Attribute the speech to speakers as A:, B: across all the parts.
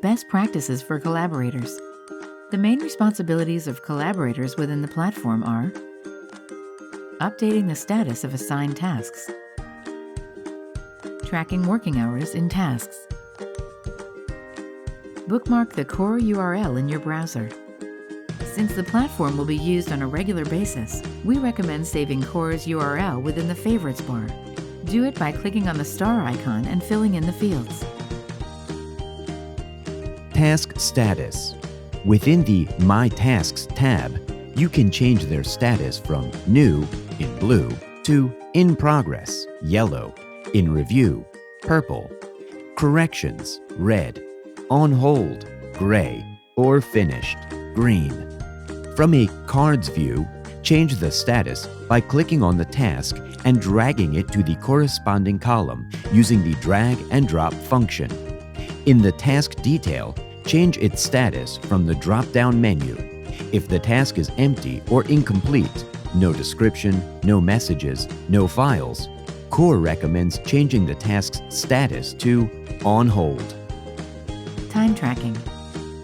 A: Best Practices for Collaborators. The main responsibilities of collaborators within the platform are updating the status of assigned tasks, tracking working hours in tasks, bookmark the COR URL in your browser. Since the platform will be used on a regular basis, we recommend saving COR's URL within the Favorites bar. Do it by clicking on the star icon and filling in the fields.
B: Task status. Within the My Tasks tab, you can change their status from New, in blue, to In Progress, yellow, In Review, purple, Corrections, red, On Hold, gray, or Finished, green. From a Cards view, change the status by clicking on the task and dragging it to the corresponding column using the drag and drop function. In the task detail, change its status from the drop-down menu. If the task is empty or incomplete, no description, no messages, no files, COR recommends changing the task's status to On Hold.
A: Time tracking.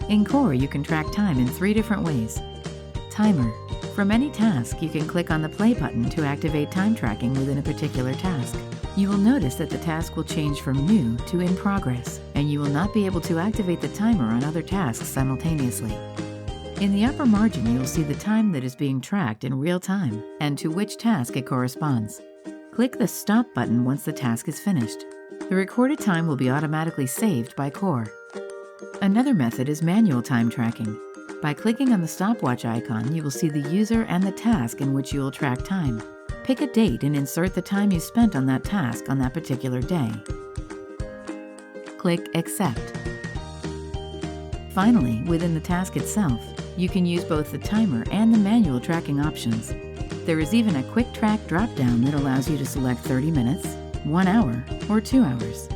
A: In COR, you can track time in 3 different ways. Timer. From any task, you can click on the play button to activate time tracking within a particular task. You will notice that the task will change from New to In Progress, and you will not be able to activate the timer on other tasks simultaneously. In the upper margin, you will see the time that is being tracked in real time and to which task it corresponds. Click the Stop button once the task is finished. The recorded time will be automatically saved by COR. Another method is manual time tracking. By clicking on the stopwatch icon, you will see the user and the task in which you will track time. Pick a date and insert the time you spent on that task on that particular day. Click Accept. Finally, within the task itself, you can use both the timer and the manual tracking options. There is even a quick track drop-down that allows you to select 30 minutes, 1 hour, or 2 hours.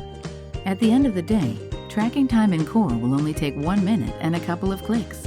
A: At the end of the day, tracking time in COR will only take 1 minute and a couple of clicks.